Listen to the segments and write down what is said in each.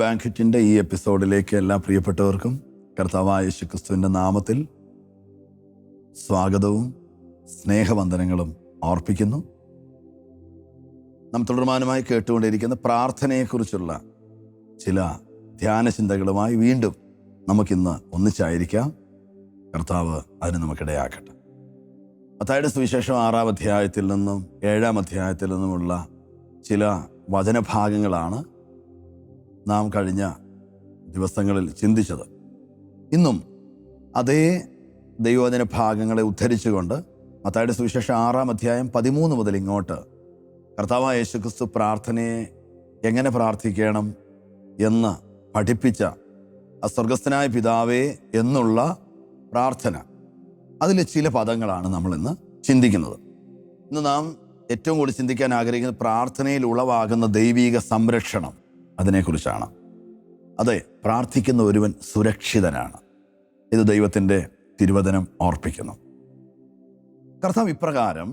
ബാങ്ക്വറ്റിൻ്റെ ഈ എപ്പിസോഡിലേക്ക് എല്ലാ പ്രിയപ്പെട്ടവർക്കും കർത്താവായ യേശുക്രിസ്തുവിൻ്റെ നാമത്തിൽ സ്വാഗതവും സ്നേഹവന്ദനങ്ങളും അർപ്പിക്കുന്നു. നാം തുടർമാനമായി കേട്ടുകൊണ്ടിരിക്കുന്ന പ്രാർത്ഥനയെക്കുറിച്ചുള്ള ചില ധ്യാനചിന്തകളുമായി വീണ്ടും നമുക്കിന്ന് ഒന്നിച്ചായിരിക്കാം. കർത്താവ് അതിന് നമുക്കിടയാക്കട്ടെ. മത്തായിയുടെ സുവിശേഷം 6-ാം അധ്യായത്തിൽ നിന്നും 7-ാം അധ്യായത്തിൽ നിന്നുമുള്ള ചില വചനഭാഗങ്ങളാണ് നാം കഴിഞ്ഞ ദിവസങ്ങളിൽ ചിന്തിച്ചത്. ഇന്നും അതേ ദൈവവചന ഭാഗങ്ങളെ ഉദ്ധരിച്ചുകൊണ്ട് മത്തായിയുടെ സുവിശേഷം 6-ാം അധ്യായം 13 മുതൽ ഇങ്ങോട്ട് കർത്താവായ യേശുക്രിസ്തു പ്രാർത്ഥനയെ എങ്ങനെ പ്രാർത്ഥിക്കണം എന്ന് പഠിപ്പിച്ച സ്വർഗസ്ഥനായ പിതാവേ എന്നുള്ള പ്രാർത്ഥന, അതിലെ ചില പദങ്ങളാണ് നമ്മളിന്ന് ചിന്തിക്കുന്നത്. ഇന്ന് നാം ഏറ്റവും കൂടുതൽ ചിന്തിക്കാൻ ആഗ്രഹിക്കുന്നത് പ്രാർത്ഥനയിൽ ഉളവാകുന്ന ദൈവിക സംരക്ഷണം, അതിനെക്കുറിച്ചാണ്. അതെ, പ്രാർത്ഥിക്കുന്ന ഒരുവൻ സുരക്ഷിതനാണ്. ഇത് ദൈവത്തിൻ്റെ തിരുവചനം ഓർപ്പിക്കുന്നു. കർത്താവ് ഇപ്രകാരം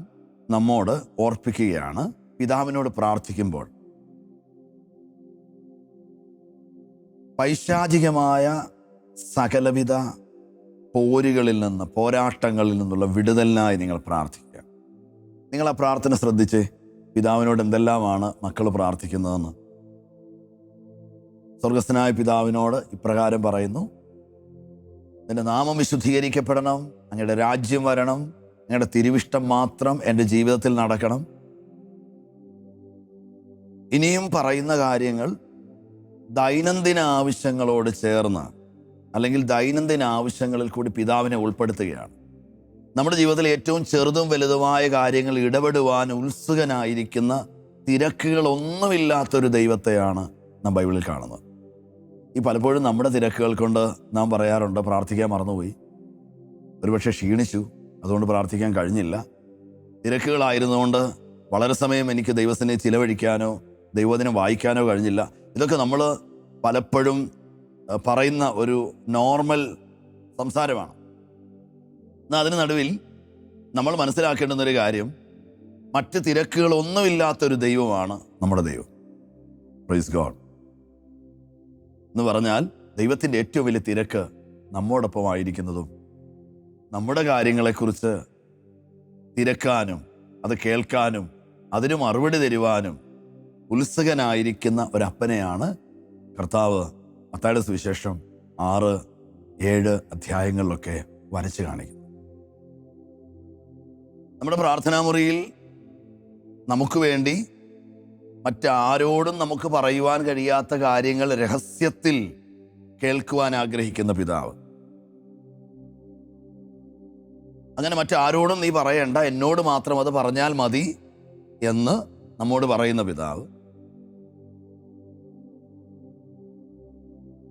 നമ്മോട് ഓർപ്പിക്കുകയാണ്, പിതാവിനോട് പ്രാർത്ഥിക്കുമ്പോൾ പൈശാചികമായ സകലവിധ പോരുകളിൽ നിന്ന്, പോരാട്ടങ്ങളിൽ നിന്നുള്ള വിടുതലിനായി നിങ്ങൾ പ്രാർത്ഥിക്കുക. നിങ്ങൾ ആ പ്രാർത്ഥന ശ്രദ്ധിച്ച് പിതാവിനോട് എന്തെല്ലാമാണ് മക്കൾ പ്രാർത്ഥിക്കുന്നതെന്ന്. സ്വർഗസ്ഥനായ പിതാവിനോട് ഇപ്രകാരം പറയുന്നു: നിന്റെ നാമം വിശുദ്ധീകരിക്കപ്പെടണം, അങ്ങയുടെ രാജ്യം വരണം, അങ്ങയുടെ തിരുവിഷ്ടം മാത്രം എൻ്റെ ജീവിതത്തിൽ നടക്കണം. ഇനിയും പറയുന്ന കാര്യങ്ങൾ ദൈനംദിന ആവശ്യങ്ങളോട് ചേർന്ന്, അല്ലെങ്കിൽ ദൈനംദിന ആവശ്യങ്ങളിൽ കൂടി പിതാവിനെ ഉൾപ്പെടുത്തുകയാണ്. നമ്മുടെ ജീവിതത്തിൽ ഏറ്റവും ചെറുതും വലുതുമായ കാര്യങ്ങൾ ഇടപെടുവാൻ ഉത്സുകനായിരിക്കുന്ന, തിരക്കുകളൊന്നുമില്ലാത്തൊരു ദൈവത്തെയാണ് നാം ബൈബിളിൽ കാണുന്നത്. ഈ പലപ്പോഴും നമ്മുടെ തിരക്കുകൾ കൊണ്ട് നാം പറയാറുണ്ട്, പ്രാർത്ഥിക്കാൻ മറന്നുപോയി, ഒരുപക്ഷെ ക്ഷീണിച്ചു, അതുകൊണ്ട് പ്രാർത്ഥിക്കാൻ കഴിഞ്ഞില്ല, തിരക്കുകളായിരുന്നുകൊണ്ട് വളരെ സമയം എനിക്ക് ദൈവത്തിനെ ചിലവഴിക്കാനോ ദൈവവചനം വായിക്കാനോ കഴിഞ്ഞില്ല. ഇതൊക്കെ നമ്മൾ പലപ്പോഴും പറയുന്ന ഒരു നോർമൽ സംസാരമാണ്. എന്നാൽ അതിന് നടുവിൽ നമ്മൾ മനസ്സിലാക്കേണ്ടുന്നൊരു കാര്യം, മറ്റ് തിരക്കുകളൊന്നുമില്ലാത്തൊരു ദൈവമാണ് നമ്മുടെ ദൈവം. പ്രൈസ് ഗോഡ് എന്ന് പറഞ്ഞാൽ ദൈവത്തിൻ്റെ ഏറ്റവും വലിയ തിരക്ക് നമ്മോടൊപ്പമായിരിക്കുന്നതും, നമ്മുടെ കാര്യങ്ങളെക്കുറിച്ച് തിരക്കാനും അത് കേൾക്കാനും അതിന് മറുപടി തരുവാനും ഉത്സുകനായിരിക്കുന്ന ഒരപ്പനെയാണ് കർത്താവ് മത്തായിയുടെ സുവിശേഷം 6-7 അധ്യായങ്ങളിലൊക്കെ വരച്ച് കാണിക്കുന്നത്. നമ്മുടെ പ്രാർത്ഥനാമുറിയിൽ നമുക്ക് വേണ്ടി മറ്റാരോടും നമുക്ക് പറയുവാൻ കഴിയാത്ത കാര്യങ്ങൾ രഹസ്യത്തിൽ കേൾക്കുവാൻ ആഗ്രഹിക്കുന്ന പിതാവ്. അങ്ങനെ മറ്റാരോടും നീ പറയണ്ട, എന്നോട് മാത്രം അത് പറഞ്ഞാൽ മതി എന്ന് നമ്മോട് പറയുന്ന പിതാവ്.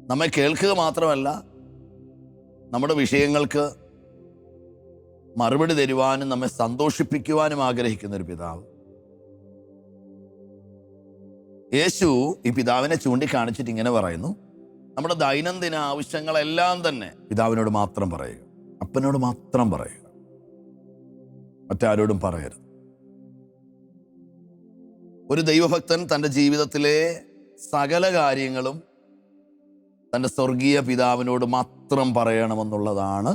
നമ്മെ കേൾക്കുക മാത്രമല്ല, നമ്മുടെ വിഷയങ്ങൾക്ക് മറുപടി തരുവാനും നമ്മെ സന്തോഷിപ്പിക്കുവാനും ആഗ്രഹിക്കുന്ന ഒരു പിതാവ്. യേശു ഈ പിതാവിനെ ചൂണ്ടിക്കാണിച്ചിട്ട് ഇങ്ങനെ പറയുന്നു: നമ്മുടെ ദൈനംദിന ആവശ്യങ്ങളെല്ലാം തന്നെ പിതാവിനോട് മാത്രം പറയുക, അപ്പനോട് മാത്രം പറയുക, മറ്റാരോടും പറയരുത്. ഒരു ദൈവഭക്തൻ തൻ്റെ ജീവിതത്തിലെ സകല കാര്യങ്ങളും തൻ്റെ സ്വർഗീയ പിതാവിനോട് മാത്രം പറയണമെന്നുള്ളതാണ്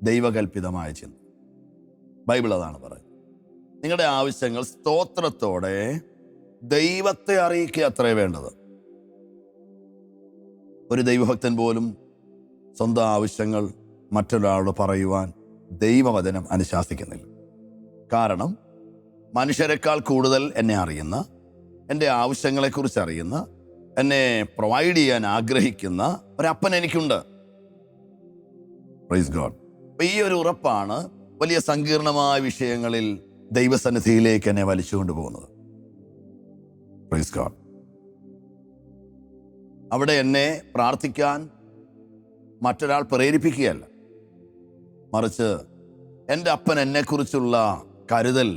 ദൈവകൽപിതമായ ചിന്ത. ബൈബിൾ അതാണ് പറയുന്നത്. നിങ്ങളുടെ ആവശ്യങ്ങൾ സ്തോത്രത്തോടെ ദൈവത്തെ അറിയിക്കുക അത്രേ വേണ്ടത്. ഒരു ദൈവഭക്തൻ പോലും സ്വന്തം ആവശ്യങ്ങൾ മറ്റൊരാളോട് പറയുവാൻ ദൈവവചനം അനുശാസിക്കുന്നില്ല. കാരണം മനുഷ്യരെക്കാൾ കൂടുതൽ എന്നെ അറിയുന്ന, എൻ്റെ ആവശ്യങ്ങളെക്കുറിച്ച് അറിയുന്ന, എന്നെ പ്രൊവൈഡ് ചെയ്യാൻ ആഗ്രഹിക്കുന്ന ഒരപ്പൻ എനിക്കുണ്ട്. Praise God. അപ്പം ഈ ഒരു ഉറപ്പാണ് വലിയ സങ്കീർണമായ വിഷയങ്ങളിൽ ദൈവസന്നിധിയിലേക്ക് എന്നെ വലിച്ചുകൊണ്ട് പോകുന്നത്. Praise God. അവിടെ എന്നെ പ്രാർത്ഥിക്കാൻ മറ്റൊരാൾ പ്രേരിപ്പിക്കുകയല്ല, മറിച്ച് എൻ്റെ അപ്പൻ എന്നെക്കുറിച്ചുള്ള കരുതൽ,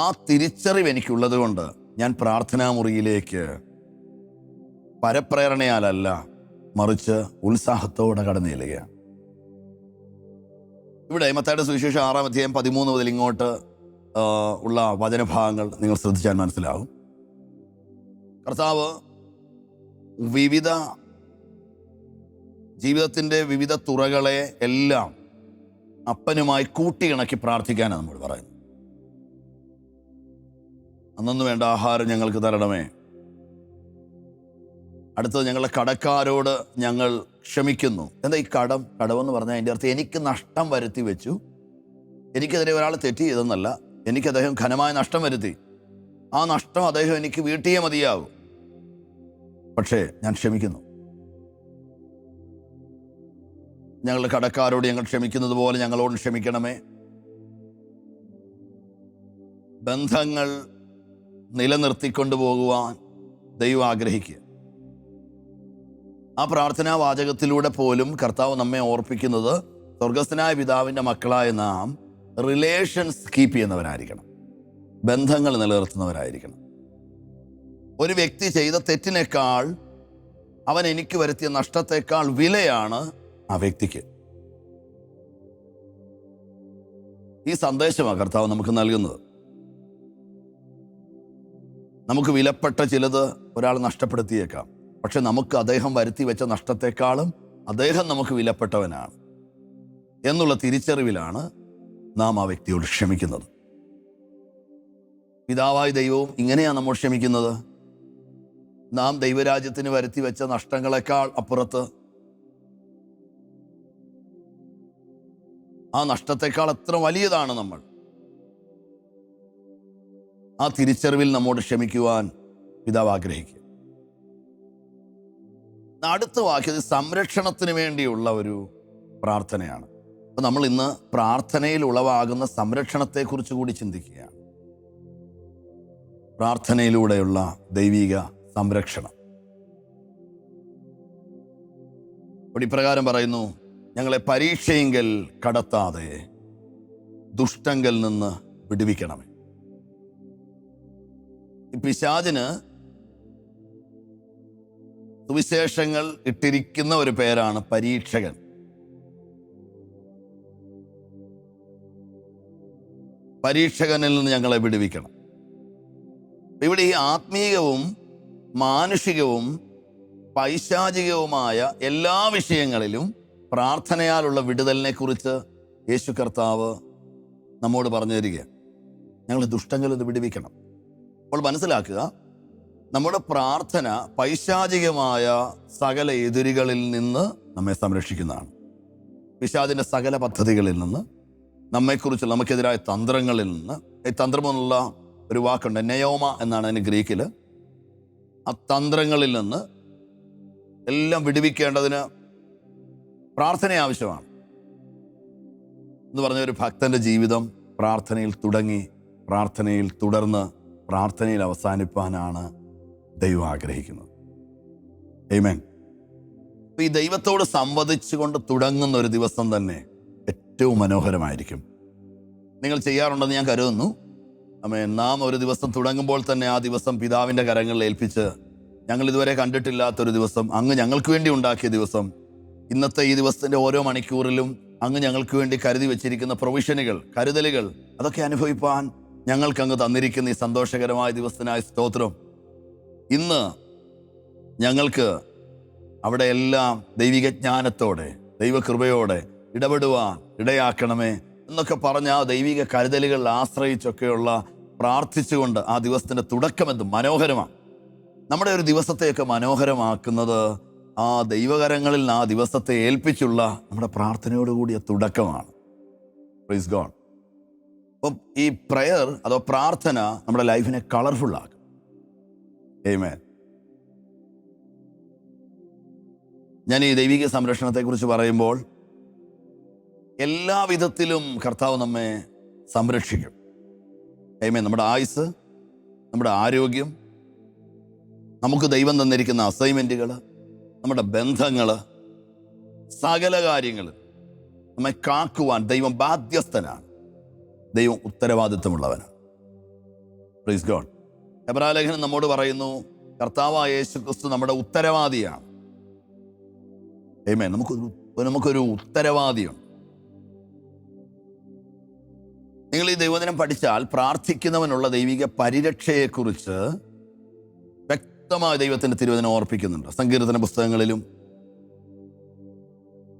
ആ തിരിച്ചറിവ് എനിക്കുള്ളത് കൊണ്ട് ഞാൻ പ്രാർത്ഥനാമുറിയിലേക്ക് പരപ്രേരണയാലല്ല, മറിച്ച് ഉത്സാഹത്തോടെ കടന്നു ചെല്ലുകയാണ്. ഇവിടെ മത്തായിയുടെ സുവിശേഷം 6-ാം അധ്യായം 13 മുതൽ ഇങ്ങോട്ട് ഉള്ള വചനഭാഗങ്ങൾ നിങ്ങൾ ശ്രദ്ധിച്ചാൽ മനസ്സിലാവും. കർത്താവ് വിവിധ ജീവിതത്തിൻ്റെ വിവിധ തുറകളെ എല്ലാം അപ്പനുമായി കൂട്ടിയിണക്കി പ്രാർത്ഥിക്കാനാണ് നമ്മൾ പറയുന്നത്. അന്നു വേണ്ട ആഹാരം ഞങ്ങൾക്ക് തരണമേ. അടുത്തത്, ഞങ്ങളുടെ കടക്കാരോട് ഞങ്ങൾ ക്ഷമിക്കുന്നു. എന്താ ഈ കടമെന്ന് പറഞ്ഞാൽ അതിൻ്റെ അർത്ഥം എനിക്ക് നഷ്ടം വരുത്തി വെച്ചു, എനിക്കെതിരെ ഒരാൾ തെറ്റ് ചെയ്തെന്നല്ല, എനിക്ക് അദ്ദേഹം ഘനമായ നഷ്ടം വരുത്തി, ആ നഷ്ടം അദ്ദേഹം എനിക്ക് വീട്ടിയേ മതിയാകും, പക്ഷേ ഞാൻ ക്ഷമിക്കുന്നു. ഞങ്ങളുടെ കടക്കാരോട് ഞങ്ങൾ ക്ഷമിക്കുന്നത് പോലെ ഞങ്ങളോട് ക്ഷമിക്കണമേ. ബന്ധങ്ങൾ നിലനിർത്തിക്കൊണ്ടു പോകുവാൻ ദൈവം ആഗ്രഹിക്കുക. ആ പ്രാർത്ഥനാ വാചകത്തിലൂടെ പോലും കർത്താവ് നമ്മെ ഓർപ്പിക്കുന്നത്, സ്വർഗസ്ഥനായ പിതാവിൻ്റെ മക്കളായ നാം റിലേഷൻസ് കീപ്പ് ചെയ്യുന്നവരായിരിക്കണം, ബന്ധങ്ങൾ നിലനിർത്തുന്നവരായിരിക്കണം. ഒരു വ്യക്തി ചെയ്ത തെറ്റിനേക്കാൾ, അവൻ എനിക്ക് വരുത്തിയ നഷ്ടത്തെക്കാൾ വിലയാണ് ആ വ്യക്തിക്ക്. ഈ സന്ദേശമാണ് കർത്താവ് നമുക്ക് നൽകുന്നത്. നമുക്ക് വിലപ്പെട്ട ചിലത് ഒരാൾ നഷ്ടപ്പെടുത്തിയേക്കാം, പക്ഷെ നമുക്ക് അദ്ദേഹം വരുത്തി വെച്ച നഷ്ടത്തെക്കാളും അദ്ദേഹം നമുക്ക് വിലപ്പെട്ടവനാണ് എന്നുള്ള തിരിച്ചറിവിലാണ് നാം ആ വ്യക്തിയോട് ക്ഷമിക്കുന്നത്. പിതാവായ ദൈവവും ഇങ്ങനെയാണ് നമ്മൾ ക്ഷമിക്കുന്നത്. നാം ദൈവരാജ്യത്തിന് വരുത്തി വെച്ച നഷ്ടങ്ങളെക്കാൾ അപ്പുറത്ത്, ആ നഷ്ടത്തെക്കാൾ എത്ര വലിയതാണ് നമ്മൾ. ആ തിരിച്ചറിവിൽ നമ്മോട് ക്ഷമിക്കുവാൻ പിതാവ് ആഗ്രഹിക്കുക. അടുത്ത വാക്യം സംരക്ഷണത്തിന് വേണ്ടിയുള്ള ഒരു പ്രാർത്ഥനയാണ്. അപ്പം നമ്മൾ ഇന്ന് പ്രാർത്ഥനയിൽ ഉളവാകുന്ന സംരക്ഷണത്തെക്കുറിച്ച് കൂടി ചിന്തിക്കുകയാണ്. പ്രാർത്ഥനയിലൂടെയുള്ള ദൈവിക സംരക്ഷണം. ഇവിടെ ഇപ്രകാരം പറയുന്നു, ഞങ്ങളെ പരീക്ഷയെങ്കിൽ കടത്താതെ ദുഷ്ടങ്കൽ നിന്ന് വിടുവിക്കണമേ. ഈ പിശാചിന് സുവിശേഷങ്ങൾ ഇട്ടിരിക്കുന്ന ഒരു പേരാണ് പരീക്ഷകൻ. പരീക്ഷകനിൽ നിന്ന് ഞങ്ങളെ വിടുവിക്കണം. ഇവിടെ ഈ ആത്മീയവും മാനുഷികവും പൈശാചികവുമായ എല്ലാ വിഷയങ്ങളിലും പ്രാർത്ഥനയാലുള്ള വിടുതലിനെ കുറിച്ച് യേശു കർത്താവ് നമ്മോട് പറഞ്ഞു തരികയാണ്. ഞങ്ങൾ ദുഷ്ടങ്ങളിൽ നിന്ന് വിടുവിക്കണം. അപ്പോൾ മനസ്സിലാക്കുക, നമ്മുടെ പ്രാർത്ഥന പൈശാചികമായ സകല എതിരുകളിൽ നിന്ന് നമ്മെ സംരക്ഷിക്കുന്നതാണ്. പിശാചിൻ്റെ സകല പദ്ധതികളിൽ നിന്ന്, നമ്മെക്കുറിച്ച് നമുക്കെതിരായ തന്ത്രങ്ങളിൽ നിന്ന്. ഈ തന്ത്രം എന്നുള്ള ഒരു വാക്കുണ്ട്, നെയോമ എന്നാണ് അതിന് ഗ്രീക്കിൽ. ആ തന്ത്രങ്ങളിൽ നിന്ന് എല്ലാം വിടുവിക്കേണ്ടതിന് പ്രാർത്ഥന ആവശ്യമാണ്. എന്ന് പറഞ്ഞ ഒരു ഭക്തൻ്റെ ജീവിതം പ്രാർത്ഥനയിൽ തുടങ്ങി, പ്രാർത്ഥനയിൽ തുടർന്ന്, പ്രാർത്ഥനയിൽ അവസാനിപ്പാനാണ് ദൈവം ആഗ്രഹിക്കുന്നത്. ആമേൻ. ഈ ദൈവത്തോട് സംവദിച്ചുകൊണ്ട് തുടങ്ങുന്ന ഒരു ദിവസം തന്നെ ഏറ്റവും മനോഹരമായിരിക്കും. നിങ്ങൾ ചെയ്യാറുണ്ടെന്ന് ഞാൻ കരുതുന്നു. ആമേൻ. നാം ഒരു ദിവസം തുടങ്ങുമ്പോൾ തന്നെ ആ ദിവസം പിതാവിൻ്റെ കരങ്ങളിൽ ഏൽപ്പിച്ച്, ഞങ്ങൾ ഇതുവരെ കണ്ടിട്ടില്ലാത്തൊരു ദിവസം, അങ്ങ് ഞങ്ങൾക്ക് വേണ്ടി ഉണ്ടാക്കിയ ദിവസം, ഇന്നത്തെ ഈ ദിവസത്തിൻ്റെ ഓരോ മണിക്കൂറിലും അങ്ങ് ഞങ്ങൾക്ക് വേണ്ടി കരുതി വെച്ചിരിക്കുന്ന പ്രൊവിഷനുകൾ, കരുതലുകൾ, അതൊക്കെ അനുഭവിപ്പാൻ ഞങ്ങൾക്കങ്ങ് തന്നിരിക്കുന്ന ഈ സന്തോഷകരമായ ദിവസത്തിനായ സ്തോത്രം. ഇന്ന് ഞങ്ങൾക്ക് അവിടെ എല്ലാം ദൈവിക ജ്ഞാനത്തോടെ, ദൈവകൃപയോടെ ഇടപെടുവാൻ ഇടയാക്കണമേ എന്നൊക്കെ പറഞ്ഞ ആ ദൈവിക കരുതലുകളിൽ ആശ്രയിച്ചൊക്കെയുള്ള പ്രാർത്ഥിച്ചുകൊണ്ട് ആ ദിവസത്തിൻ്റെ തുടക്കമെന്തും മനോഹരമാണ്. നമ്മുടെ ഒരു ദിവസത്തെയൊക്കെ മനോഹരമാക്കുന്നത് ആ ദൈവകരങ്ങളിൽ ആ ദിവസത്തെ ഏൽപ്പിച്ചുള്ള നമ്മുടെ പ്രാർത്ഥനയോടുകൂടിയ തുടക്കമാണ്. Praise God. അപ്പം ഈ പ്രയർ അതോ പ്രാർത്ഥന നമ്മുടെ ലൈഫിനെ കളർഫുള്ളാക്കും. ആമേൻ. ഞാൻ ഈ ദൈവിക സംരക്ഷണത്തെക്കുറിച്ച് പറയുമ്പോൾ എല്ലാ വിധത്തിലും കർത്താവ് നമ്മെ സംരക്ഷിക്കും. ആമേൻ. നമ്മുടെ ആയുസ്, നമ്മുടെ ആരോഗ്യം, നമുക്ക് ദൈവം തന്നിരിക്കുന്ന അസൈൻമെൻറ്റുകൾ, നമ്മുടെ ബന്ധങ്ങൾ, സകല കാര്യങ്ങൾ നമ്മെ കാക്കുവാൻ ദൈവം ബാധ്യസ്ഥനാണ്. ദൈവം ഉത്തരവാദിത്വമുള്ളവനാണ്. Praise God. എബ്രായലേഖനം നമ്മോട് പറയുന്നു, കർത്താവായ യേശു ക്രിസ്തു നമ്മുടെ ഉത്തരവാദിയാണ്. ആമേൻ. നമുക്കൊരു ഉത്തരവാദിയുണ്ട്. നിങ്ങൾ ഈ ദൈവദിനം പഠിച്ചാൽ പ്രാർത്ഥിക്കുന്നവനുള്ള ദൈവിക പരിരക്ഷയെക്കുറിച്ച് ശക്തമായ ദൈവത്തിൻ്റെ തിരുവചനം ഓർപ്പിക്കുന്നുണ്ട്. സങ്കീർത്തന പുസ്തകങ്ങളിലും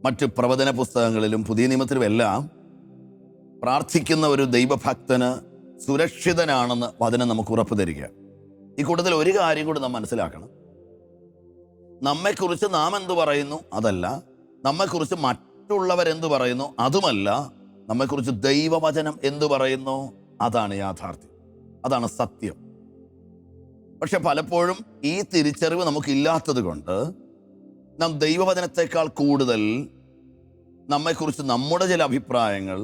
മറ്റ് പ്രവചന പുസ്തകങ്ങളിലും പുതിയ നിയമത്തിലും എല്ലാം പ്രാർത്ഥിക്കുന്ന ഒരു ദൈവഭക്തന് സുരക്ഷിതനാണെന്ന് വചനം നമുക്ക് ഉറപ്പ് തരിക. ഈ കൂട്ടത്തിൽ ഒരു കാര്യം കൂടി നാം മനസ്സിലാക്കണം. നമ്മെക്കുറിച്ച് നാം എന്തു പറയുന്നു അതല്ല, നമ്മെക്കുറിച്ച് മറ്റുള്ളവരെന്തു പറയുന്നു അതുമല്ല, നമ്മെക്കുറിച്ച് ദൈവവചനം എന്തു പറയുന്നു അതാണ് യാഥാർത്ഥ്യം, അതാണ് സത്യം. പക്ഷെ പലപ്പോഴും ഈ തിരിച്ചറിവ് നമുക്കില്ലാത്തത് കൊണ്ട് നാം ദൈവവചനത്തെക്കാൾ കൂടുതൽ നമ്മെക്കുറിച്ച് നമ്മുടെ ചില അഭിപ്രായങ്ങൾ,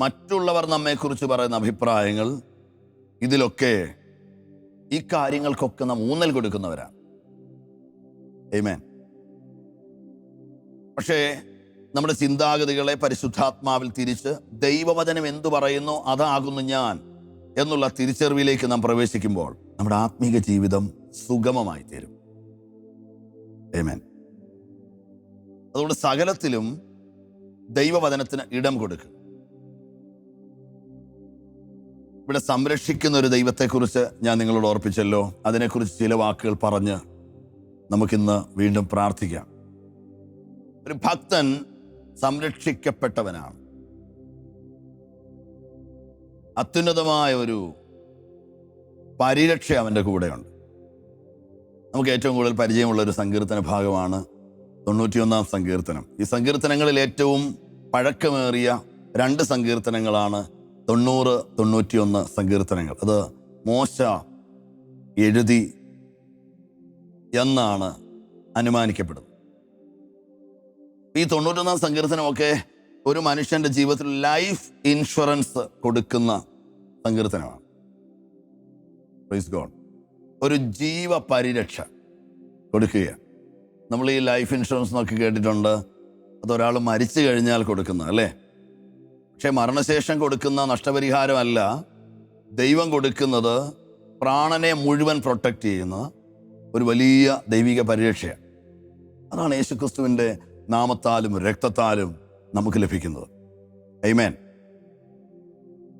മറ്റുള്ളവർ നമ്മെക്കുറിച്ച് പറയുന്ന അഭിപ്രായങ്ങൾ, ഇതിലൊക്കെ ഈ കാര്യങ്ങൾക്കൊക്കെ നാം ഊന്നൽ കൊടുക്കുന്നവരാണ്. ആമേൻ. പക്ഷേ നമ്മുടെ ചിന്താഗതികളെ പരിശുദ്ധാത്മാവിൽ തിരിച്ച് ദൈവവചനം എന്തു പറയുന്നു അതാകുന്നു ഞാൻ എന്നുള്ള തിരിച്ചറിവിലേക്ക് നാം പ്രവേശിക്കുമ്പോൾ നമ്മുടെ ആത്മീക ജീവിതം സുഗമമായി തീരും. ആമേൻ. അതുകൊണ്ട് സകലത്തിലും ദൈവവചനത്തിന് ഇടം കൊടുക്കുക. ഇവിടെ സംരക്ഷിക്കുന്ന ഒരു ദൈവത്തെക്കുറിച്ച് ഞാൻ നിങ്ങളോട് ഓർപ്പിച്ചല്ലോ. അതിനെക്കുറിച്ച് ചില വാക്കുകൾ പറഞ്ഞ് നമുക്കിന്ന് വീണ്ടും പ്രാർത്ഥിക്കാം. ഒരു ഭക്തൻ സംരക്ഷിക്കപ്പെട്ടവനാണ്. അത്യുന്നതമായ ഒരു പരിരക്ഷ അവൻ്റെ കൂടെയുണ്ട്. നമുക്ക് ഏറ്റവും കൂടുതൽ പരിചയമുള്ള ഒരു സങ്കീർത്തന ഭാഗമാണ് 91-ാം സങ്കീർത്തനം. ഈ സങ്കീർത്തനങ്ങളിൽ ഏറ്റവും പഴക്കമേറിയ 2 സങ്കീർത്തനങ്ങളാണ് 90, 91 സങ്കീർത്തനങ്ങൾ. അത് മോശ എഴുതി എന്നാണ് അനുമാനിക്കപ്പെടുന്നത്. ഈ 91-ാം സങ്കീർത്തനമൊക്കെ ഒരു മനുഷ്യൻ്റെ ജീവിതത്തിൽ ലൈഫ് ഇൻഷുറൻസ് കൊടുക്കുന്ന സങ്കീർത്തനമാണ്. Praise God. ഒരു ജീവ പരിരക്ഷ കൊടുക്കുകയാണ്. നമ്മൾ ഈ ലൈഫ് ഇൻഷുറൻസ് എന്നൊക്കെ കേട്ടിട്ടുണ്ട്. അതൊരാൾ മരിച്ചു കഴിഞ്ഞാൽ കൊടുക്കുന്ന അല്ലേ. പക്ഷെ മരണശേഷം കൊടുക്കുന്ന നഷ്ടപരിഹാരമല്ല, ദൈവം കൊടുക്കുന്നത് പ്രാണനെ മുഴുവൻ പ്രൊട്ടക്റ്റ് ചെയ്യുന്ന ഒരു വലിയ ദൈവിക പരിരക്ഷയാണ്. അതാണ് യേശുക്രിസ്തുവിൻ്റെ നാമത്താലും രക്തത്താലും നമുക്ക് ലഭിക്കുന്നത്. ആമേൻ.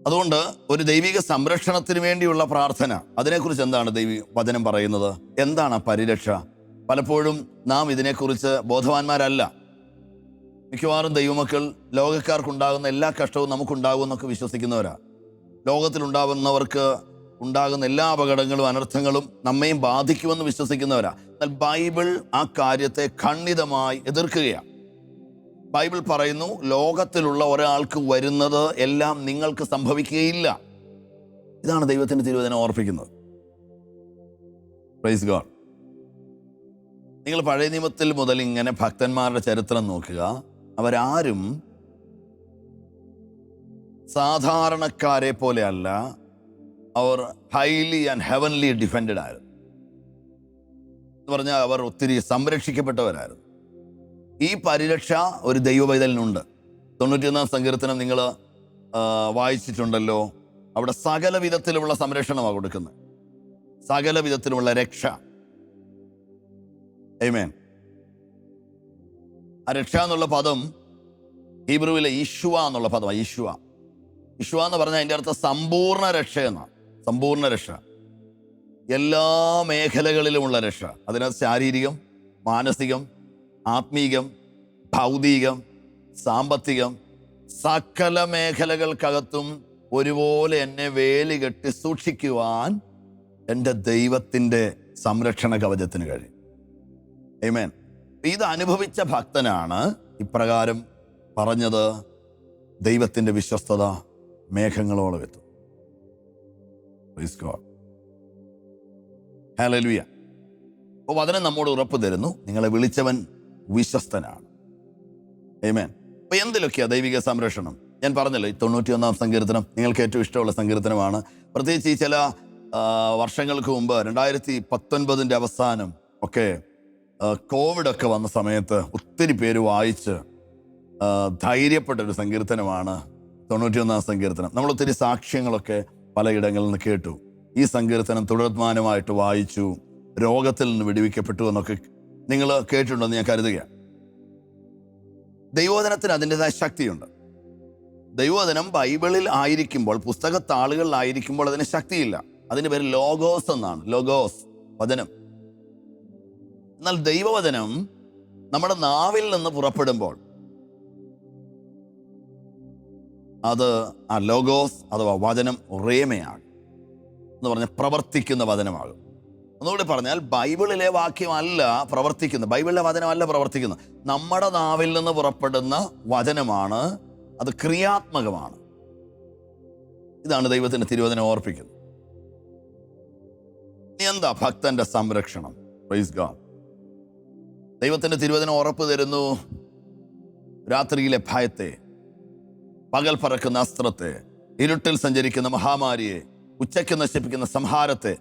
അതുകൊണ്ട് ഒരു ദൈവിക സംരക്ഷണത്തിന് വേണ്ടിയുള്ള പ്രാർത്ഥന, അതിനെക്കുറിച്ച് എന്താണ് വചനം പറയുന്നത്? എന്താണ് പരിരക്ഷ? പലപ്പോഴും നാം ഇതിനെക്കുറിച്ച് ബോധവാന്മാരല്ല. മിക്കവാറും ദൈവമക്കൾ ലോകക്കാർക്കുണ്ടാകുന്ന എല്ലാ കഷ്ടവും നമുക്കുണ്ടാകുമെന്നൊക്കെ വിശ്വസിക്കുന്നവരാ. ലോകത്തിലുണ്ടാകുന്നവർക്ക് ഉണ്ടാകുന്ന എല്ലാ അപകടങ്ങളും അനർത്ഥങ്ങളും നമ്മയും ബാധിക്കുമെന്ന് വിശ്വസിക്കുന്നവരാ. എന്നാൽ ബൈബിൾ ആ കാര്യത്തെ ഖണ്ഡിതമായി എതിർക്കുകയാണ്. ബൈബിൾ പറയുന്നു, ലോകത്തിലുള്ള ഒരാൾക്ക് വരുന്നത് എല്ലാം നിങ്ങൾക്ക് സംഭവിക്കുകയില്ല. ഇതാണ് ദൈവത്തിൻ്റെ തിരുവചനം ഓർപ്പിക്കുന്നത്. Praise God. നിങ്ങൾ പഴയ നിയമത്തിൽ മുതൽ ഇങ്ങനെ ഭക്തന്മാരുടെ ചരിത്രം നോക്കുക. അവരാരും സാധാരണക്കാരെ പോലെ അല്ല, അവർ ഹൈലി ആൻഡ് ഹെവൻലി ഡിഫെൻഡഡ് ആയിരുന്നു. എന്ന് പറഞ്ഞാൽ അവർ ഒത്തിരി സംരക്ഷിക്കപ്പെട്ടവരായിരുന്നു. ഈ പരിരക്ഷ ഒരു ദൈവപൈതലിനുണ്ട്. 91-ാം സങ്കീർത്തനം നിങ്ങൾ വായിച്ചിട്ടുണ്ടല്ലോ. അവിടെ സകല വിധത്തിലുമുള്ള സംരക്ഷണമാണ് കൊടുക്കുന്നത്, സകല വിധത്തിലുമുള്ള രക്ഷ. ആമേൻ. ആ രക്ഷ എന്നുള്ള പദം ഹീബ്രുവിലെ ഇഷ്വ എന്നുള്ള പദമാണ്. ഇഷ്വ എന്ന് പറഞ്ഞാൽ അതിൻ്റെ അർത്ഥം സമ്പൂർണ്ണ രക്ഷ എന്നാണ്. സമ്പൂർണ്ണ രക്ഷ, എല്ലാ മേഖലകളിലുമുള്ള രക്ഷ. അതിനകത്ത് ശാരീരികം, മാനസികം, ആത്മീകം, ഭൗതികം, സാമ്പത്തികം, സകല മേഖലകൾക്കകത്തും ഒരുപോലെ എന്നെ വേലി കെട്ടി സൂക്ഷിക്കുവാൻ എൻ്റെ ദൈവത്തിൻ്റെ സംരക്ഷണ കവചത്തിന് കഴിയും. ആമേൻ. ഇത് അനുഭവിച്ച ഭക്തനാണ് ഇപ്രകാരം പറഞ്ഞത്, ദൈവത്തിൻ്റെ വിശ്വസ്തത മേഘങ്ങളോളം എത്തും. Praise God. ഹല്ലേലൂയ. അപ്പോൾ വചനം നമ്മോട് ഉറപ്പ് തരുന്നു, നിങ്ങളെ വിളിച്ചവൻ വിശ്വസ്തനാണ്. ആമേൻ. അപ്പോൾ എന്തിലൊക്കെയാണ് ദൈവിക സംരക്ഷണം? ഞാൻ പറഞ്ഞല്ലോ, ഈ 91-ാം സങ്കീർത്തനം നിങ്ങൾക്ക് ഏറ്റവും ഇഷ്ടമുള്ള സങ്കീർത്തനമാണ്. പ്രത്യേകിച്ച് ഈ ചില വർഷങ്ങൾക്ക് മുമ്പ് 2019 അവസാനം ഒക്കെ കോവിഡൊക്കെ വന്ന സമയത്ത് ഒത്തിരി പേര് വായിച്ച് ധൈര്യപ്പെട്ടൊരു സങ്കീർത്തനമാണ് 91-ാം സങ്കീർത്തനം. നമ്മൾ ഒത്തിരി സാക്ഷ്യങ്ങളൊക്കെ പലയിടങ്ങളിൽ നിന്ന് കേട്ടു. ഈ സങ്കീർത്തനം തുടർമാനമായിട്ട് വായിച്ചു, രോഗത്തിൽ നിന്ന് വിടുവിക്കപ്പെട്ടു എന്നൊക്കെ നിങ്ങൾ കേട്ടിട്ടുണ്ടെന്ന് ഞാൻ കരുതുകയാണ്. ദൈവവചനത്തിന് അതിൻ്റെതായ ശക്തിയുണ്ട്. ദൈവവചനം ബൈബിളിൽ ആയിരിക്കുമ്പോൾ, പുസ്തകത്താളുകളിലായിരിക്കുമ്പോൾ അതിന് ശക്തിയില്ല. അതിന് പേര് ലോഗോസ് എന്നാണ്. ലോഗോസ്, വചനം. എന്നാൽ ദൈവവചനം നമ്മുടെ നാവിൽ നിന്ന് പുറപ്പെടുമ്പോൾ അത് ആ ലോഗോസ് അഥവാ വചനം റേമയാകും എന്ന് പറഞ്ഞാൽ പ്രവർത്തിക്കുന്ന വചനമാകും. ഒന്നുകൂടി പറഞ്ഞാൽ ബൈബിളിലെ വാക്യമല്ല പ്രവർത്തിക്കുന്നത്, ബൈബിളിലെ വചനമല്ല പ്രവർത്തിക്കുന്നത്. നമ്മുടെ നാവിൽ നിന്ന് പുറപ്പെടുന്ന വചനമാണ്, അത് ക്രിയാത്മകമാണ്. ഇതാണ് ദൈവത്തിൻ്റെ തിരുവചനം ഓർപ്പിക്കുന്നത്. ഇനി എന്താ ഭക്തന്റെ സംരക്ഷണം? Praise God. ദൈവത്തിൻ്റെ തിരുവചനം ഉറപ്പ് തരുന്നു, രാത്രിയിലെ ഭയത്തെ, പകൽ പറക്കുന്ന അസ്ത്രത്തെ, ഇരുട്ടിൽ സഞ്ചരിക്കുന്ന മഹാമാരിയെ, ഉച്ചയ്ക്ക് നശിപ്പിക്കുന്ന സംഹാരത്തെ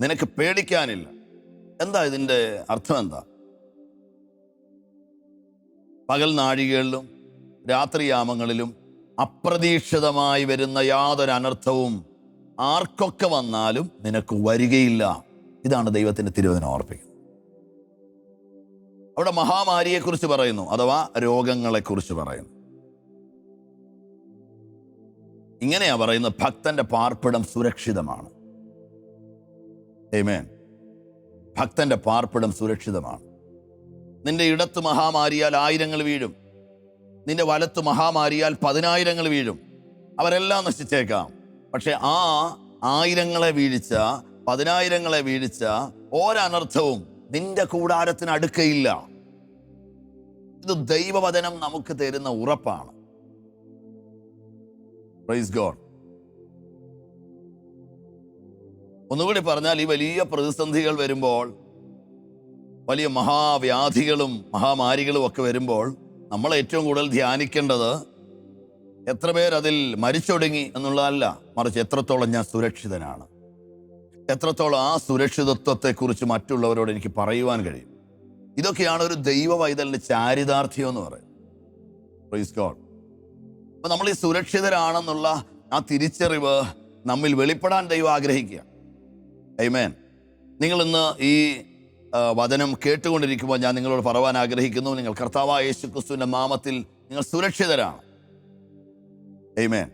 നിനക്ക് പേടിക്കാനില്ല. എന്താ ഇതിൻ്റെ അർത്ഥം? എന്താ? പകൽ നാഴികകളിലും രാത്രിയാമങ്ങളിലും അപ്രതീക്ഷിതമായി വരുന്ന യാതൊരു അനർത്ഥവും ആർക്കൊക്കെ വന്നാലും നിനക്ക് വരികയില്ല. ഇതാണ് ദൈവത്തിൻ്റെ തിരുവചനം ഓർപ്പിക്കുന്നത്. അവിടെ മഹാമാരിയെക്കുറിച്ച് പറയുന്നു, അഥവാ രോഗങ്ങളെക്കുറിച്ച് പറയുന്നു. ഇങ്ങനെയാ പറയുന്നത്, ഭക്തന്റെ പാർപ്പിടം സുരക്ഷിതമാണ്. ആമേൻ. ഭക്തന്റെ പാർപ്പിടം സുരക്ഷിതമാണ്. നിന്റെ ഇടത്ത് മഹാമാരിയാൽ 1000 വീഴും, നിന്റെ വലത്ത് മഹാമാരിയാൽ 10,000 വീഴും. അവരെല്ലാം നശിച്ചേക്കാം. പക്ഷെ ആ 1000 വീഴിച്ച 10,000 വീഴിച്ച ഒരനർത്ഥവും നിന്റെ കൂടാരത്തിന് അടുക്കയില്ല. ഇത് ദൈവവചനം നമുക്ക് തരുന്ന ഉറപ്പാണ്. Praise God. ഒന്നുകൂടി പറഞ്ഞാൽ, ഈ വലിയ പ്രതിസന്ധികൾ വരുമ്പോൾ, വലിയ മഹാവ്യാധികളും മഹാമാരികളും ഒക്കെ വരുമ്പോൾ നമ്മൾ ഏറ്റവും കൂടുതൽ ധ്യാനിക്കേണ്ടത് എത്ര പേരതിൽ മരിച്ചൊടുങ്ങി എന്നുള്ളതല്ല, മറിച്ച് എത്രത്തോളം ഞാൻ സുരക്ഷിതനാണ്, എത്രത്തോളം ആ സുരക്ഷിതത്വത്തെക്കുറിച്ച് മറ്റുള്ളവരോട് എനിക്ക് പറയുവാൻ കഴിയും. ഇതൊക്കെയാണ് ഒരു ദൈവ പൈതലിൻ്റെ ചാരിതാർത്ഥ്യം എന്ന് പറയുന്നത്. Praise God. അപ്പം നമ്മൾ ഈ സുരക്ഷിതരാണെന്നുള്ള ആ തിരിച്ചറിവ് നമ്മിൽ വെളിപ്പെടാൻ ദൈവം ആഗ്രഹിക്കുക. ആമേൻ. നിങ്ങൾ ഇന്ന് ഈ വചനം കേട്ടുകൊണ്ടിരിക്കുമ്പോൾ ഞാൻ നിങ്ങളോട് പറയുവാൻ ആഗ്രഹിക്കുന്നു, നിങ്ങൾ കർത്താവായ യേശുക്രിസ്തുവിൻ്റെ നാമത്തിൽ നിങ്ങൾ സുരക്ഷിതരാണ്. ആമേൻ.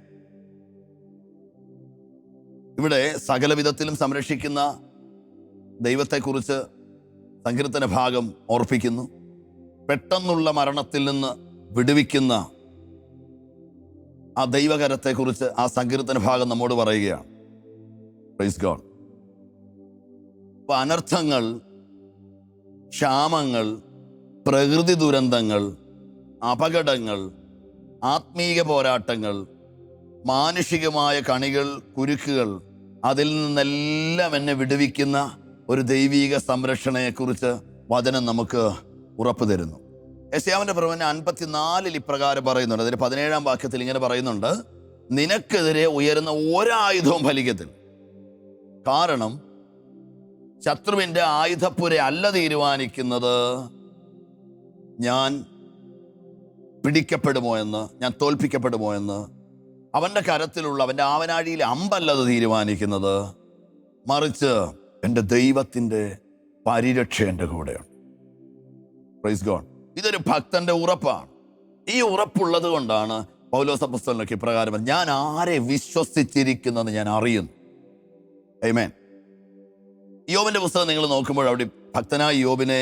ഇവിടെ സകല വിധത്തിലും സംരക്ഷിക്കുന്ന ദൈവത്തെക്കുറിച്ച് സങ്കീർത്തന ഭാഗം ഓർപ്പിക്കുന്നു. പെട്ടെന്നുള്ള മരണത്തിൽ നിന്ന് വിടുവിക്കുന്ന ആ ദൈവകരത്തെക്കുറിച്ച് ആ സങ്കീർത്തന ഭാഗം നമ്മോട് പറയുകയാണ്. Praise God. അപ്പോൾ അനർത്ഥങ്ങൾ, ക്ഷാമങ്ങൾ, പ്രകൃതി ദുരന്തങ്ങൾ, അപകടങ്ങൾ, ആത്മീയ പോരാട്ടങ്ങൾ, മാനുഷികമായ കണികൾ, കുരുക്കുകൾ, അതിൽ നിന്നെല്ലാം എന്നെ വിടുവിക്കുന്ന ഒരു ദൈവീക സംരക്ഷണയെക്കുറിച്ച് വചനം നമുക്ക് ഉറപ്പ് തരുന്നു. യെശയ്യാവിന്റെ പ്രവചനം 54 ഇപ്രകാരം പറയുന്നുണ്ട്. അതിന് 17 വാക്യത്തിൽ ഇങ്ങനെ പറയുന്നുണ്ട്, നിനക്കെതിരെ ഉയരുന്ന ഒരായുധവും ഫലിക്കത്തില്ല. കാരണം ശത്രുവിൻ്റെ ആയുധപ്പുര അല്ല തീരുമാനിക്കുന്നത് ഞാൻ പിടിക്കപ്പെടുമോ എന്ന്, ഞാൻ തോൽപ്പിക്കപ്പെടുമോ എന്ന്. അവൻ്റെ കരത്തിലുള്ള, അവൻ്റെ ആവനാഴിയിലെ അമ്പല്ലത് തീരുമാനിക്കുന്നത്, മറിച്ച് എൻ്റെ ദൈവത്തിൻ്റെ പരിരക്ഷ എൻ്റെ കൂടെയാണ്. Praise God. ഇതൊരു ഭക്തന്റെ ഉറപ്പാണ്. ഈ ഉറപ്പുള്ളത് കൊണ്ടാണ് പൗലോസ് അപ്പോസ്തലനൊക്കെ ഇപ്രകാരം, ഞാൻ ആരെ വിശ്വസിച്ചിരിക്കുന്നത് ഞാൻ അറിയുന്നു. ആമേൻ. യോബിന്റെ പുസ്തകം നിങ്ങൾ നോക്കുമ്പോൾ അവിടെ ഭക്തനായ യോബിനെ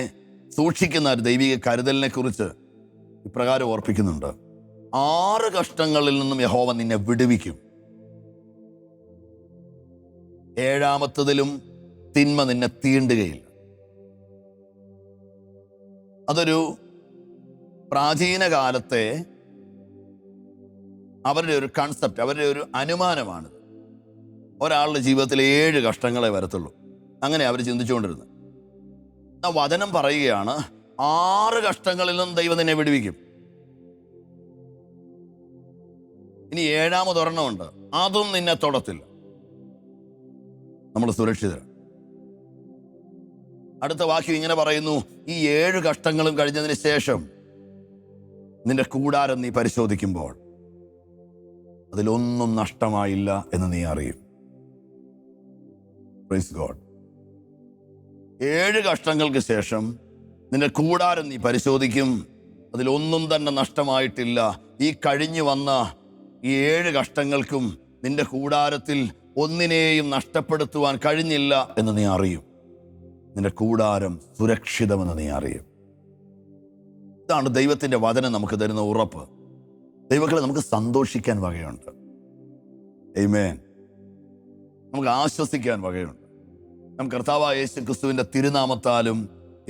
സൂക്ഷിക്കുന്ന ഒരു ദൈവിക കരുതലിനെ കുറിച്ച് ഇപ്രകാരം ഓർപ്പിക്കുന്നുണ്ട്, 6 കഷ്ടങ്ങളിൽ നിന്നും യഹോവ നിന്നെ വിടുവിക്കും, 7ാമത്തതിലും തിന്മ നിന്നെ തീണ്ടുകയില്ല. അതൊരു പ്രാചീന കാലത്തെ അവരുടെ ഒരു കൺസെപ്റ്റ്, അവരുടെ ഒരു അനുമാനമാണ്. ഒരാളുടെ ജീവിതത്തിൽ 7 കഷ്ടങ്ങളെ വരത്തുള്ളൂ. അങ്ങനെ അവർ ചിന്തിച്ചുകൊണ്ടിരുന്നത്. ആ വചനം പറയുകയാണ്, 6 കഷ്ടങ്ങളിൽ നിന്നും ദൈവം നിന്നെ വിടുവിക്കും. ഇനി 7ാമതൊരെണ്ണമുണ്ട്, അതും നിന്നെ തൊടത്തില്ല. നമ്മൾ സുരക്ഷിതരാണ്. അടുത്ത വാക്യം ഇങ്ങനെ പറയുന്നു, ഈ 7 കഷ്ടങ്ങളും കഴിഞ്ഞതിന് ശേഷം നിന്റെ കൂടാരം നീ പരിശോധിക്കുമ്പോൾ അതിലൊന്നും നഷ്ടമായില്ല എന്ന് നീ അറിയും. Praise God. 7 കഷ്ടങ്ങൾക്ക് ശേഷം നിന്റെ കൂടാരം നീ പരിശോധിക്കും, അതിലൊന്നും തന്നെ നഷ്ടമായിട്ടില്ല. ഈ കഴിഞ്ഞു വന്ന ഈ 7 കഷ്ടങ്ങൾക്കും നിന്റെ കൂടാരത്തിൽ ഒന്നിനെയും നഷ്ടപ്പെടുത്തുവാൻ കഴിഞ്ഞില്ല എന്ന് നീ അറിയും. നിന്റെ കൂടാരം സുരക്ഷിതമെന്ന് നീ അറിയും. ഇതാണ് ദൈവത്തിൻ്റെ വചനം നമുക്ക് തരുന്ന ഉറപ്പ്. ദൈവങ്ങളെ നമുക്ക് സന്തോഷിക്കാൻ വകയുണ്ട്. ആമേൻ. നമുക്ക് ആശ്വസിക്കാൻ വകയുണ്ട്. നമുക്ക് കർത്താവായ യേശു ക്രിസ്തുവിൻ്റെ തിരുനാമത്താലും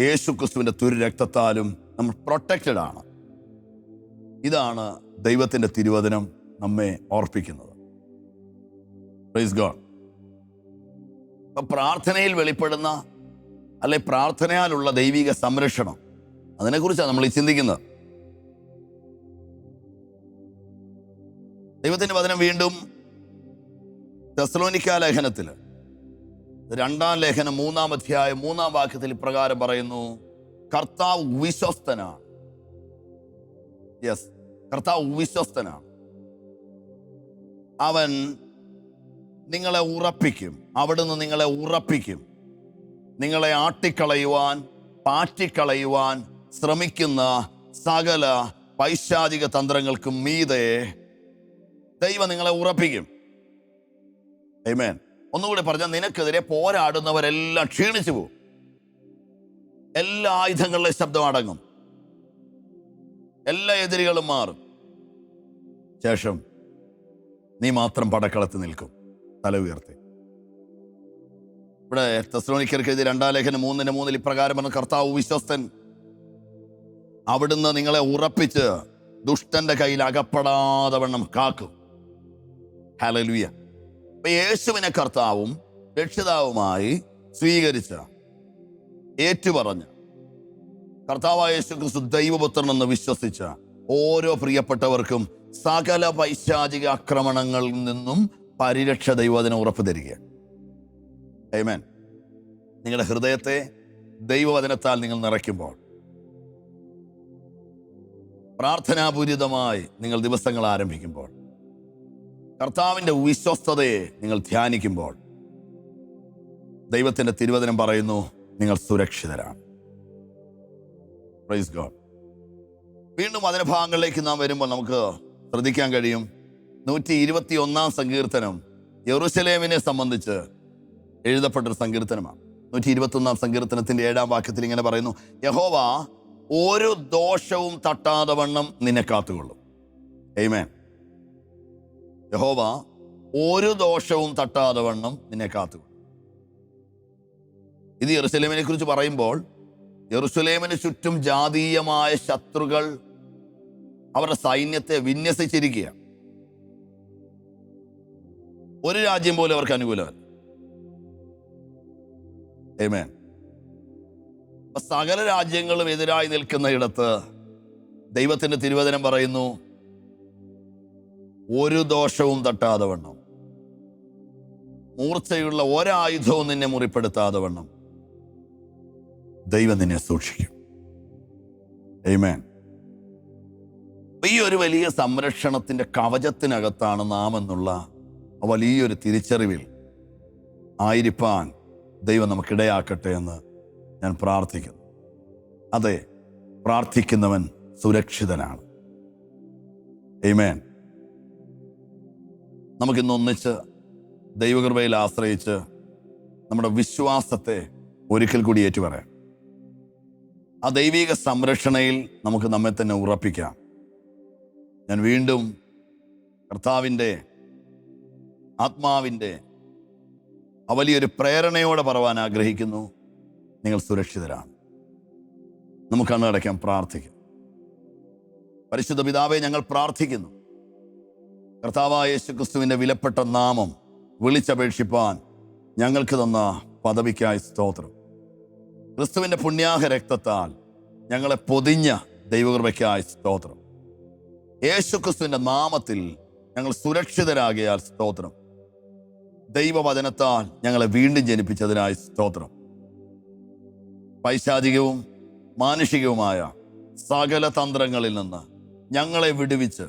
യേശു ക്രിസ്തുവിൻ്റെ രക്തത്താലും നമ്മൾ പ്രൊട്ടക്റ്റഡ് ആണ്. ഇതാണ് ദൈവത്തിൻ്റെ തിരുവചനം നമ്മെ ഓർപ്പിക്കുന്നത്. Praise God. അപ്പം പ്രാർത്ഥനയിൽ വെളിപ്പെടുന്ന അല്ലെ പ്രാർത്ഥനയാലുള്ള ദൈവിക സംരക്ഷണം, അതിനെക്കുറിച്ചാണ് നമ്മൾ ഈ ചിന്തിക്കുന്നത്. ദൈവത്തിൻ്റെ വചനം വീണ്ടും തെസ്സലോനിക്ക ലേഖനത്തിൽ 2-ാം ലേഖനം 3-ാം അധ്യായം 3-ാം വാക്യത്തിൽ ഇപ്രകാരം പറയുന്നു: കർത്താവ് വിശ്വസ്തനാണ്. യെസ്, കർത്താവ് വിശ്വസ്തനാണ്. അവൻ നിങ്ങളെ ഉറപ്പിക്കും. അവിടുന്ന് നിങ്ങളെ ഉറപ്പിക്കും. നിങ്ങളെ ആട്ടിക്കളയുവാൻ പാറ്റിക്കളയുവാൻ ശ്രമിക്കുന്ന സകല പൈശാചിക തന്ത്രങ്ങൾക്കും മീതെ ദൈവം നിങ്ങളെ ഉറപ്പിക്കും. ആമേൻ. ഒന്നുകൂടി പറഞ്ഞാൽ, നിനക്കെതിരെ പോരാടുന്നവരെല്ലാം ക്ഷീണിച്ചു പോകും. എല്ലാ ആയുധങ്ങളുടെ ശബ്ദം അടങ്ങും. എല്ലാ എതിരികളും മാറും. ശേഷം നീ മാത്രം പടക്കളത്തിൽ നിൽക്കും, തല ഉയർത്തി. ഇവിടെ തെസ്സലോനിക്കർക്ക് എഴുതിയ 2-ാം ലേഖനം 3:3 ഇപ്രകാരം പറഞ്ഞ: കർത്താവ് വിശ്വസ്തൻ. അവിടുന്ന് നിങ്ങളെ ഉറപ്പിച്ച് ദുഷ്ടന്റെ കയ്യിൽ അകപ്പെടാതെ വണ്ണം കാക്കും. ഹല്ലേലൂയ. അപ്പൊ യേശുവിനെ കർത്താവും രക്ഷിതാവുമായി സ്വീകരിച്ച, ഏറ്റുപറഞ്ഞ, കർത്താവായ യേശു ക്രിസ്തു ദൈവപുത്രനെന്ന് വിശ്വസിച്ച ഓരോ പ്രിയപ്പെട്ടവർക്കും സകല പൈശാചിക ആക്രമണങ്ങളിൽ നിന്നും പരിരക്ഷ ദൈവത്തിനെ ഉറപ്പ് തരിക. ആമേൻ. നിങ്ങളുടെ ഹൃദയത്തെ ദൈവവചനത്താൽ നിങ്ങൾ നിറയ്ക്കുമ്പോൾ, പ്രാർത്ഥനാപൂരിതമായി നിങ്ങൾ ദിവസങ്ങൾ ആരംഭിക്കുമ്പോൾ, കർത്താവിൻ്റെ വിശ്വസ്തതയെ നിങ്ങൾ ധ്യാനിക്കുമ്പോൾ, ദൈവത്തിൻ്റെ തിരുവചനം പറയുന്നു, നിങ്ങൾ സുരക്ഷിതരാണ്. Praise God. വീണ്ടും വചനഭാഗങ്ങളിലേക്ക് നാം വരുമ്പോൾ നമുക്ക് ശ്രദ്ധിക്കാൻ കഴിയും, 121-ാം സങ്കീർത്തനം യെരൂശലേമിനെ സംബന്ധിച്ച് എഴുതപ്പെട്ടൊരു സങ്കീർത്തനമാണ്. 121-ാം സങ്കീർത്തനത്തിൻ്റെ 7-ാം വാക്യത്തിൽ ഇങ്ങനെ പറയുന്നു: യഹോവ ഒരു ദോഷവും തട്ടാതെ വണ്ണം നിന്നെ കാത്തുകൊള്ളും. ആമേൻ. യഹോവ ഒരു ദോഷവും തട്ടാതെ വണ്ണം നിന്നെ കാത്തുകൊള്ളും. ഇത് യെരൂശലേമിനെ കുറിച്ച് പറയുമ്പോൾ, യെരൂശലേമിന് ചുറ്റും ജാതീയമായ ശത്രുക്കൾ അവരുടെ സൈന്യത്തെ വിന്യസിച്ചിരിക്കുക. ഒരു രാജ്യം പോലും അവർക്ക് അനുകൂലമല്ല. ആമേൻ. സകല രാജ്യങ്ങളും എതിരായി നിൽക്കുന്ന ഇടത്ത് ദൈവത്തിന്റെ തിരുവചനം പറയുന്നു, ഒരു ദോഷവും തട്ടാതെ വണ്ണം, മൂർച്ചയുള്ള ഒരായുധവും നിന്നെ മുറിപ്പെടുത്താതെ വണ്ണം ദൈവം നിന്നെ സൂക്ഷിക്കും. ആമേൻ. ഈ ഒരു വലിയ സംരക്ഷണത്തിന്റെ കവചത്തിനകത്താണ് നാം എന്നുള്ള വലിയൊരു തിരിച്ചറിവിൽ ആയിരിക്കാൻ ദൈവം നമുക്കിടയാക്കട്ടെ എന്ന് ഞാൻ പ്രാർത്ഥിക്കുന്നു. അതെ, പ്രാർത്ഥിക്കുന്നവൻ സുരക്ഷിതനാണ്. ആമേൻ. നമുക്കിന്ന് ഒന്നിച്ച് ദൈവകൃപയിൽ ആശ്രയിച്ച് നമ്മുടെ വിശ്വാസത്തെ ഒരിക്കൽ കൂടി ഏറ്റുപറയാം. ആ ദൈവിക സംരക്ഷണയിൽ നമുക്ക് നമ്മെ തന്നെ ഉറപ്പിക്കാം. ഞാൻ വീണ്ടും കർത്താവിൻ്റെ ആത്മാവിൻ്റെ വലിയൊരു പ്രേരണയോടെ പറവാൻ ആഗ്രഹിക്കുന്നു, നിങ്ങൾ സുരക്ഷിതരാണ്. നമുക്ക് കണ്ണടയ്ക്കാം, പ്രാർത്ഥിക്കാം. പരിശുദ്ധ പിതാവേ, ഞങ്ങൾ പ്രാർത്ഥിക്കുന്നു, കർത്താവായ യേശു ക്രിസ്തുവിൻ്റെ വിലപ്പെട്ട നാമം വിളിച്ചപേക്ഷിപ്പാൻ ഞങ്ങൾക്ക് തന്ന പദവിക്കായി സ്തോത്രം. ക്രിസ്തുവിൻ്റെ പുണ്യാഹ രക്തത്താൽ ഞങ്ങളെ പൊതിഞ്ഞ ദൈവകൃപയ്ക്കായി സ്തോത്രം. യേശു ക്രിസ്തുവിൻ്റെ നാമത്തിൽ ഞങ്ങൾ സുരക്ഷിതരാകിയാൽ സ്തോത്രം. ദൈവവചനത്താൽ ഞങ്ങളെ വീണ്ടും ജനിപ്പിച്ചതിനായി സ്തോത്രം. പൈശാചികവും മാനുഷികവുമായ സകല തന്ത്രങ്ങളിൽ നിന്ന് ഞങ്ങളെ വിടുവിച്ച്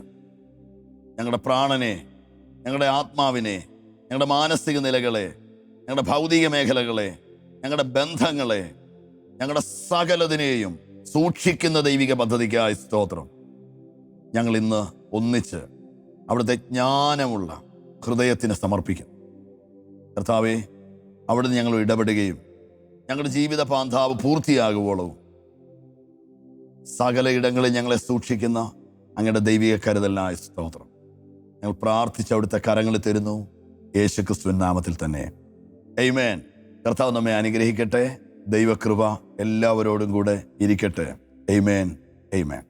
ഞങ്ങളുടെ പ്രാണനെ, ഞങ്ങളുടെ ആത്മാവിനെ, ഞങ്ങളുടെ മാനസിക നിലകളെ, ഞങ്ങളുടെ ഭൗതിക മേഖലകളെ, ഞങ്ങളുടെ ബന്ധങ്ങളെ, ഞങ്ങളുടെ സകലതിനെയും സൂക്ഷിക്കുന്ന ദൈവിക പദ്ധതിക്കായി സ്തോത്രം. ഞങ്ങൾ ഇന്ന് ഒന്നിച്ച് അവിടുത്തെ ജ്ഞാനമുള്ള ഹൃദയത്തിന് സമർപ്പിക്കും. കർത്താവേ, അവിടുന്ന് ഞങ്ങൾ ഇടപെടുകയും ഞങ്ങളുടെ ജീവിത പാന്താവ് പൂർത്തിയാകുവോളവും സകല ഇടങ്ങളിൽ ഞങ്ങളെ സൂക്ഷിക്കുന്ന അങ്ങയുടെ ദൈവിക കരുതലിനായ സ്തോത്രം. ഞങ്ങൾ പ്രാർത്ഥിച്ച് അവിടുത്തെ കരങ്ങളിൽ തരുന്നു, യേശുക്രിസ്തുവിൻ നാമത്തിൽ തന്നെ. ആമേൻ. കർത്താവ് നമ്മെ അനുഗ്രഹിക്കട്ടെ. ദൈവകൃപ എല്ലാവരോടും കൂടെ ഇരിക്കട്ടെ. ആമേൻ. ആമേൻ.